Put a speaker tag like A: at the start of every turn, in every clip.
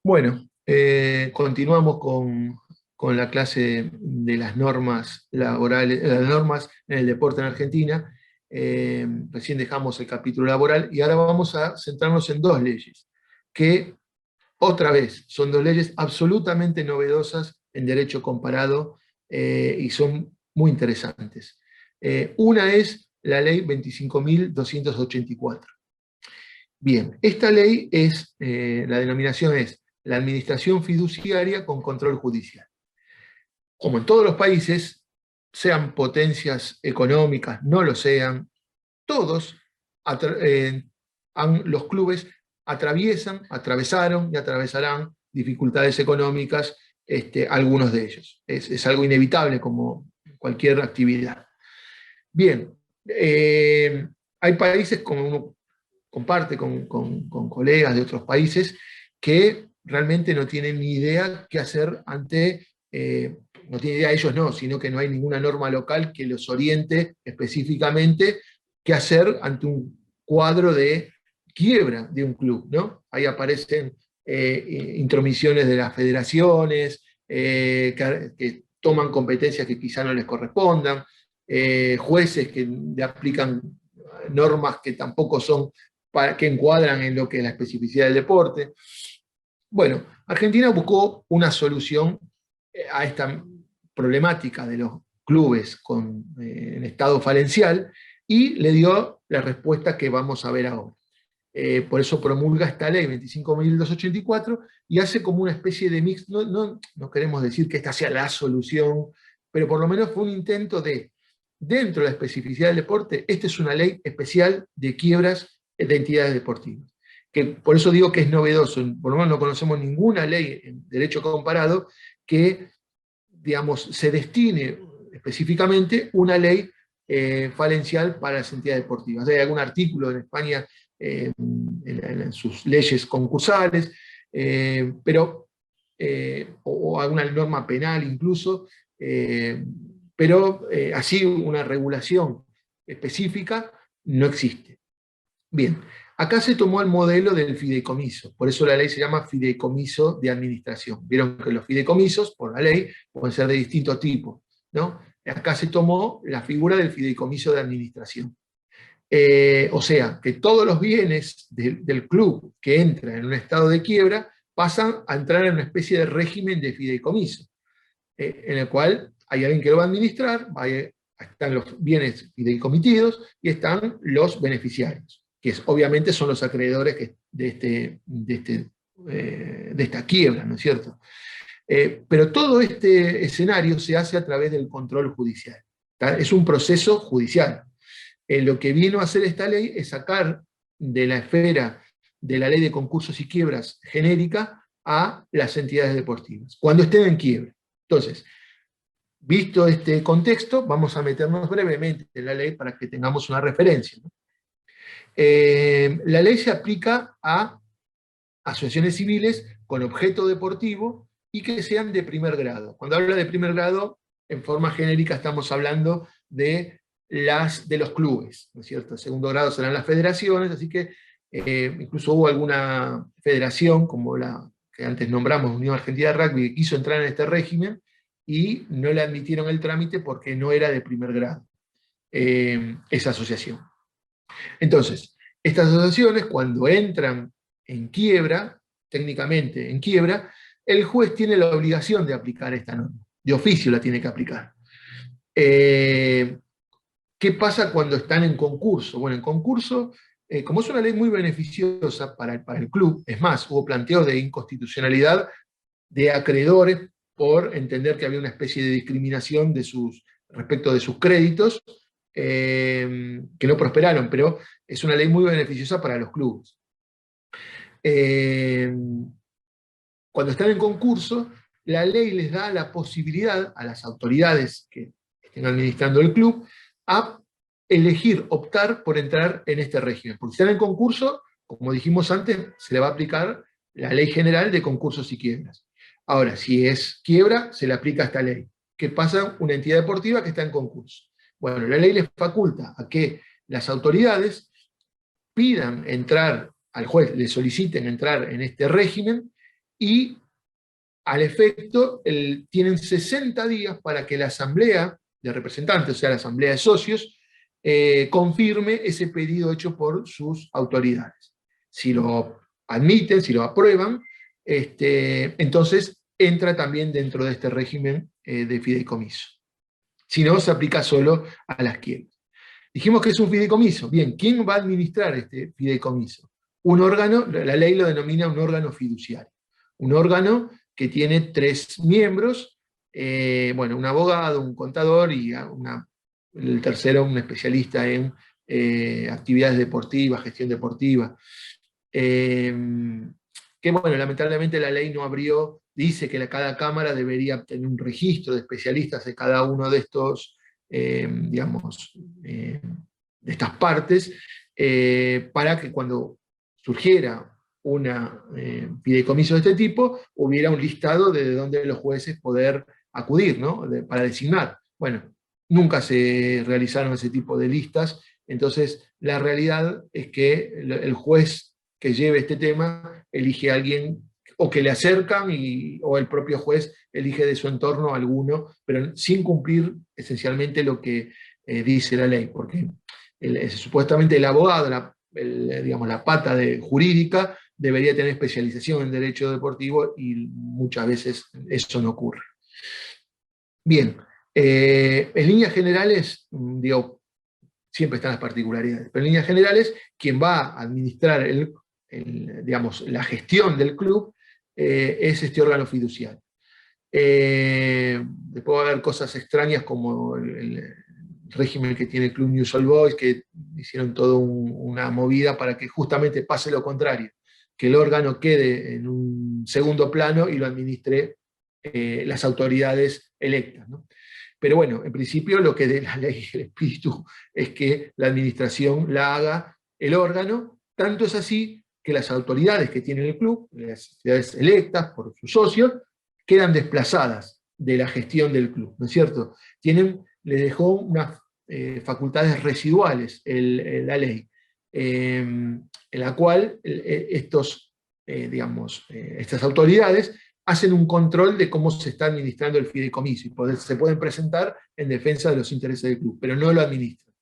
A: Bueno, continuamos con la clase de las normas laborales, las normas en el deporte en Argentina. Recién dejamos el capítulo laboral y ahora vamos a centrarnos en dos leyes, que otra vez son dos leyes absolutamente novedosas en derecho comparado y son muy interesantes. Una es la ley 25.284. Bien, esta ley es, la denominación es la administración fiduciaria con control judicial. Como en todos los países, sean potencias económicas, no lo sean, todos los clubes atravesaron y atravesarán dificultades económicas, algunos de ellos. Es algo inevitable como cualquier actividad. Bien, hay países, como uno comparte con colegas de otros países, que realmente no tienen ni idea qué hacer ante, no tienen idea ellos no, sino que no hay ninguna norma local que los oriente específicamente qué hacer ante un cuadro de quiebra de un club, ¿no? Ahí aparecen intromisiones de las federaciones, que toman competencias que quizá no les correspondan, jueces que le aplican normas que tampoco son que encuadran en lo que es la especificidad del deporte. Bueno, Argentina buscó una solución a esta problemática de los clubes en estado falencial y le dio la respuesta que vamos a ver ahora. Por eso promulga esta ley 25.284 y hace como una especie de mix. No queremos decir que esta sea la solución, pero por lo menos fue un intento de, dentro de la especificidad del deporte, esta es una ley especial de quiebras de entidades deportivas. Que por eso digo que es novedoso, por lo menos no conocemos ninguna ley en derecho comparado que, digamos, se destine específicamente una ley falencial para las entidades deportivas. Hay algún artículo en España en sus leyes concursales, o alguna norma penal incluso, pero así una regulación específica no existe. Bien, acá se tomó el modelo del fideicomiso, por eso la ley se llama fideicomiso de administración. Vieron que los fideicomisos, por la ley, pueden ser de distinto tipo, ¿no? Acá se tomó la figura del fideicomiso de administración. O sea, que todos los bienes del club que entran en un estado de quiebra pasan a entrar en una especie de régimen de fideicomiso, en el cual hay alguien que lo va a administrar, están los bienes fideicomitidos y están los beneficiarios, que obviamente son los acreedores de esta quiebra, ¿no es cierto? Pero todo este escenario se hace a través del control judicial. Es un proceso judicial. Lo que vino a hacer esta ley es sacar de la esfera de la ley de concursos y quiebras genérica a las entidades deportivas, cuando estén en quiebra. Entonces, visto este contexto, vamos a meternos brevemente en la ley para que tengamos una referencia, ¿no? La ley se aplica a asociaciones civiles con objeto deportivo y que sean de primer grado. Cuando habla de primer grado, en forma genérica estamos hablando de los clubes, ¿no es cierto? Segundo grado serán las federaciones, así que incluso hubo alguna federación, como la que antes nombramos, Unión Argentina de Rugby, que quiso entrar en este régimen y no le admitieron el trámite porque no era de primer grado esa asociación. Entonces, estas asociaciones, cuando entran en quiebra, técnicamente en quiebra, el juez tiene la obligación de aplicar esta norma, de oficio la tiene que aplicar. ¿Qué pasa cuando están en concurso? Bueno, en concurso, como es una ley muy beneficiosa para el club, es más, hubo planteos de inconstitucionalidad de acreedores por entender que había una especie de discriminación respecto de sus créditos, que no prosperaron, pero es una ley muy beneficiosa para los clubes. Cuando están en concurso, la ley les da la posibilidad a las autoridades que estén administrando el club a elegir, optar por entrar en este régimen. Porque si están en concurso, como dijimos antes, se le va a aplicar la ley general de concursos y quiebras. Ahora, si es quiebra, se le aplica esta ley. ¿Qué pasa una entidad deportiva que está en concurso? Bueno, la ley les faculta a que las autoridades pidan entrar al juez, le soliciten entrar en este régimen y al efecto tienen 60 días para que la asamblea de representantes, o sea, la asamblea de socios, confirme ese pedido hecho por sus autoridades. Si lo admiten, si lo aprueban, entonces entra también dentro de este régimen de fideicomiso. Si no, se aplica solo a las quiebras. Dijimos que es un fideicomiso. Bien, ¿quién va a administrar este fideicomiso? Un órgano, la ley lo denomina un órgano fiduciario. Un órgano que tiene 3 miembros, bueno, un abogado, un contador y el tercero un especialista en actividades deportivas, gestión deportiva. Que bueno, lamentablemente la ley no abrió, dice que cada cámara debería tener un registro de especialistas de cada uno de estos, digamos, de estas partes, para que cuando surgiera una fideicomiso de este tipo, hubiera un listado de dónde los jueces poder acudir, ¿no? Para designar. Bueno, nunca se realizaron ese tipo de listas, entonces la realidad es que el juez que lleve este tema elige a alguien o que le acercan o el propio juez elige de su entorno alguno, pero sin cumplir esencialmente lo que dice la ley, porque supuestamente el abogado, digamos, la pata jurídica, debería tener especialización en derecho deportivo y muchas veces eso no ocurre. Bien, en líneas generales, digo, siempre están las particularidades, pero en líneas generales, quien va a administrar digamos, la gestión del club es este órgano fiduciario. Después va a haber cosas extrañas como el régimen que tiene el Club News All Boys, que hicieron toda una movida para que justamente pase lo contrario, que el órgano quede en un segundo plano y lo administre las autoridades electas, ¿no? Pero bueno, en principio lo que de la ley, el espíritu, es que la administración la haga el órgano, tanto es así que las autoridades que tiene el club, las autoridades electas por sus socios, quedan desplazadas de la gestión del club, ¿no es cierto? Le dejó unas facultades residuales la ley, en la cual estas autoridades hacen un control de cómo se está administrando el fideicomiso y se pueden presentar en defensa de los intereses del club, pero no lo administran.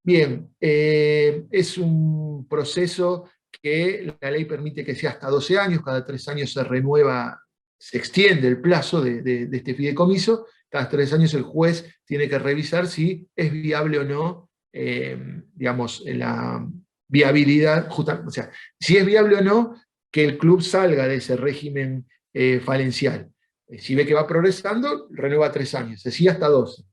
A: Bien, es un proceso que la ley permite que sea hasta 12 años, cada 3 años se renueva, se extiende el plazo de este fideicomiso, cada 3 años el juez tiene que revisar si es viable o no, digamos, la viabilidad, o sea, si es viable o no que el club salga de ese régimen falencial. Si ve que va progresando, renueva 3 años, así hasta 12.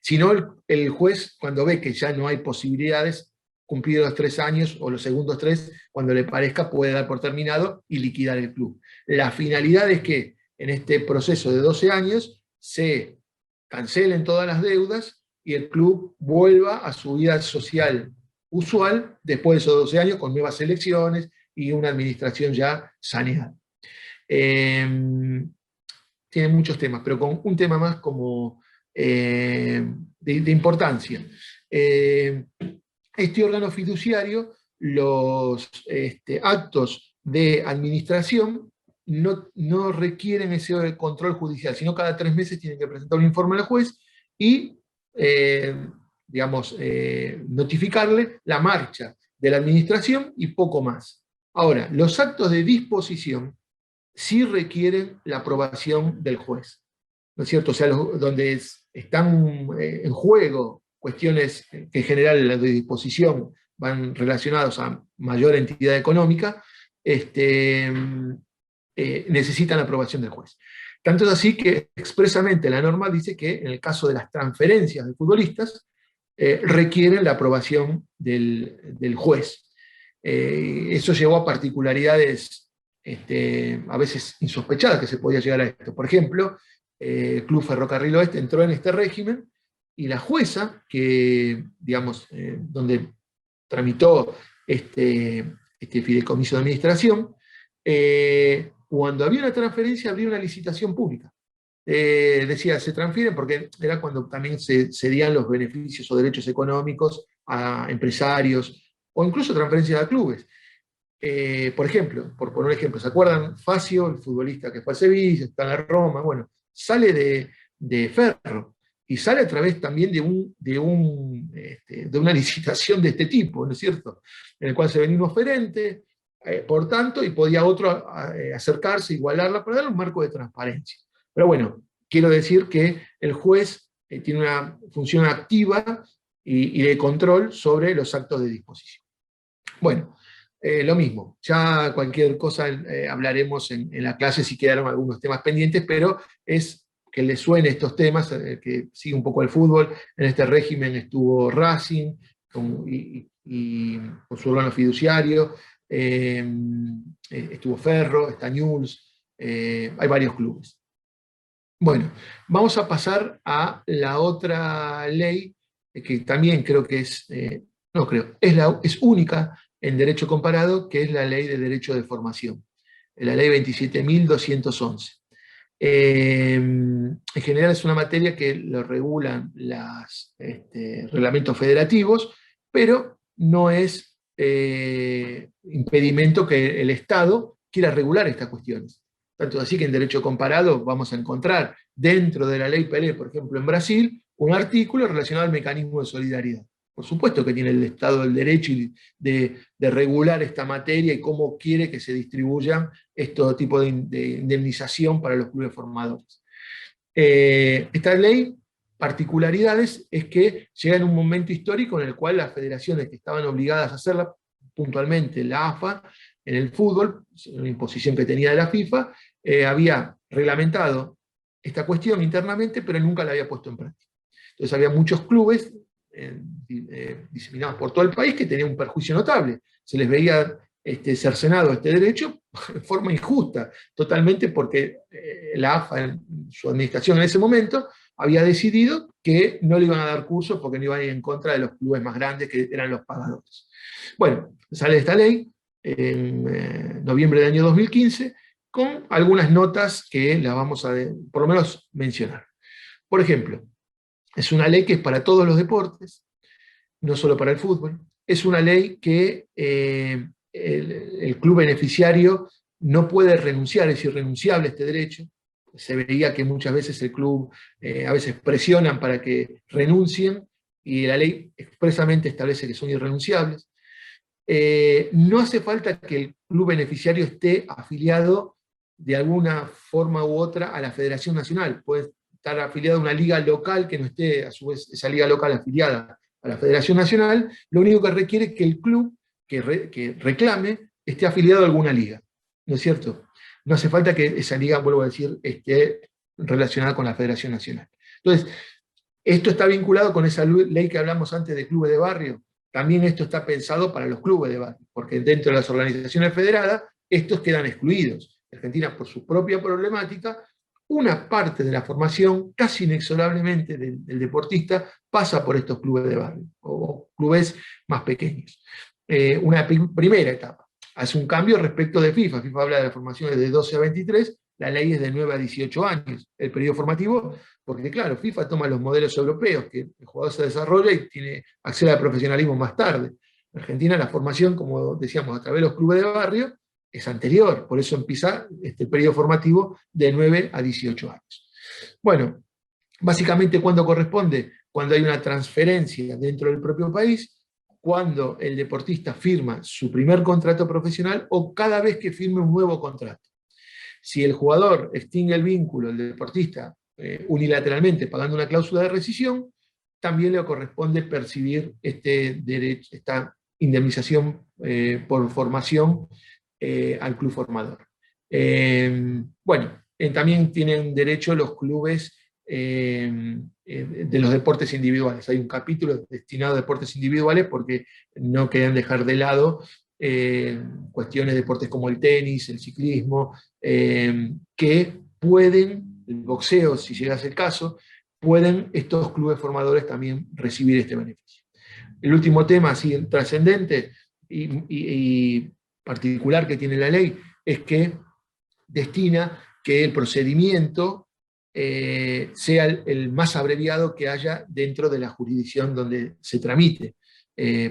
A: Si no, el juez, cuando ve que ya no hay posibilidades, cumplidos los 3 años o los segundos 3, cuando le parezca, puede dar por terminado y liquidar el club. La finalidad es que en este proceso de 12 años se cancelen todas las deudas y el club vuelva a su vida social usual después de esos 12 años con nuevas elecciones y una administración ya saneada. Tiene muchos temas, pero con un tema más como de importancia. Este órgano fiduciario, los actos de administración no requieren ese control judicial, sino cada 3 meses tienen que presentar un informe al juez y, notificarle la marcha de la administración y poco más. Ahora, los actos de disposición sí requieren la aprobación del juez, ¿no es cierto? O sea, donde están en juego cuestiones que en general las de disposición van relacionados a mayor entidad económica, necesitan la aprobación del juez. Tanto es así que expresamente la norma dice que en el caso de las transferencias de futbolistas, requieren la aprobación del juez. Eso llevó a particularidades a veces insospechadas que se podía llegar a esto. Por ejemplo, el Club Ferrocarril Oeste entró en este régimen y la jueza, donde tramitó este fideicomiso de administración, cuando había una transferencia, había una licitación pública. Decía, se transfieren porque era cuando también se cedían los beneficios o derechos económicos a empresarios, o incluso transferencias a clubes. por ejemplo, por poner un ejemplo, ¿se acuerdan? Facio, el futbolista que fue a Sevilla, está en la Roma, bueno, sale de Ferro y sale a través también de una licitación de este tipo, ¿no es cierto? En el cual se venía un oferente, por tanto, y podía otro acercarse, igualarla, para darle un marco de transparencia. Pero bueno, quiero decir que el juez tiene una función activa y de control sobre los actos de disposición. Bueno, lo mismo, ya cualquier cosa hablaremos en la clase si quedaron algunos temas pendientes, pero es que les suene estos temas, que sigue un poco el fútbol. En este régimen estuvo Racing con su órgano fiduciario, estuvo Ferro, está Newell's, hay varios clubes. Bueno, vamos a pasar a la otra ley, que también creo que no creo, es única en derecho comparado, que es la Ley de Derecho de Formación, la Ley 27.211. En general es una materia que lo regulan los reglamentos federativos, pero no es impedimento que el Estado quiera regular estas cuestiones. Tanto así que en derecho comparado vamos a encontrar dentro de la ley Pelé, por ejemplo en Brasil, un artículo relacionado al mecanismo de solidaridad. Por supuesto que tiene el Estado el derecho de regular esta materia y cómo quiere que se distribuyan este tipo de indemnización para los clubes formadores. Esta ley, particularidades, es que llega en un momento histórico en el cual las federaciones que estaban obligadas a hacerla, puntualmente la AFA, en el fútbol, una imposición que tenía de la FIFA, había reglamentado esta cuestión internamente, pero nunca la había puesto en práctica. Entonces había muchos clubes diseminados por todo el país que tenían un perjuicio notable. Se les veía cercenado este derecho de forma injusta, totalmente porque la AFA, en su administración en ese momento, había decidido que no le iban a dar cursos porque no iban a ir en contra de los clubes más grandes que eran los pagadores. Bueno, sale esta ley en noviembre del año 2015, con algunas notas que las vamos a, por lo menos, mencionar. Por ejemplo, es una ley que es para todos los deportes, no solo para el fútbol. Es una ley que el club beneficiario no puede renunciar, es irrenunciable este derecho. Se veía que muchas veces el club, a veces presionan para que renuncien, y la ley expresamente establece que son irrenunciables. No hace falta que el club beneficiario esté afiliado de alguna forma u otra a la Federación Nacional. Puede estar afiliado a una liga local que no esté, a su vez, esa liga local afiliada a la Federación Nacional. Lo único que requiere es que el club que reclame esté afiliado a alguna liga, ¿no es cierto? No hace falta que esa liga, vuelvo a decir, esté relacionada con la Federación Nacional. Entonces, esto está vinculado con esa ley que hablamos antes de clubes de barrio. También esto está pensado para los clubes de barrio, porque dentro de las organizaciones federadas, estos quedan excluidos. Argentina, por su propia problemática, una parte de la formación, casi inexorablemente del deportista, pasa por estos clubes de barrio, o clubes más pequeños. Una primera etapa. Hace un cambio respecto de FIFA. FIFA habla de las formaciones de 12 a 23, la ley es de 9 a 18 años, el periodo formativo, porque claro, FIFA toma los modelos europeos, que el jugador se desarrolla y accede al profesionalismo más tarde. En Argentina la formación, como decíamos, a través de los clubes de barrio, es anterior, por eso empieza este periodo formativo de 9 a 18 años. Bueno, básicamente, ¿cuándo corresponde? Cuando hay una transferencia dentro del propio país, cuando el deportista firma su primer contrato profesional o cada vez que firme un nuevo contrato. Si el jugador extingue el vínculo, el deportista, unilateralmente pagando una cláusula de rescisión, también le corresponde percibir esta indemnización por formación al club formador. Bueno, también tienen derecho los clubes de los deportes individuales. Hay un capítulo destinado a deportes individuales porque no querían dejar de lado cuestiones de deportes como el tenis, el ciclismo, que pueden, el boxeo, si llegase el caso, pueden estos clubes formadores también recibir este beneficio. El último tema, así trascendente y particular que tiene la ley, es que destina que el procedimiento sea el más abreviado que haya dentro de la jurisdicción donde se tramite,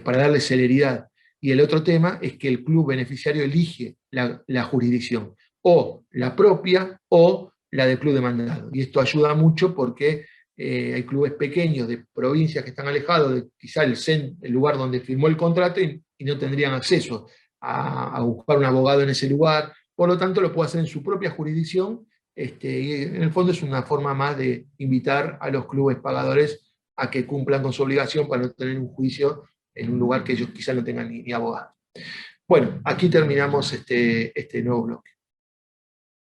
A: para darle celeridad. Y el otro tema es que el club beneficiario elige la jurisdicción, o la propia o la del club demandado. Y esto ayuda mucho porque hay clubes pequeños de provincias que están alejados de quizá el lugar donde firmó el contrato y no tendrían acceso a buscar un abogado en ese lugar. Por lo tanto, lo puede hacer en su propia jurisdicción. Y en el fondo es una forma más de invitar a los clubes pagadores a que cumplan con su obligación para no tener un juicio en un lugar que ellos quizá no tengan ni abogado. Bueno, aquí terminamos este nuevo bloque.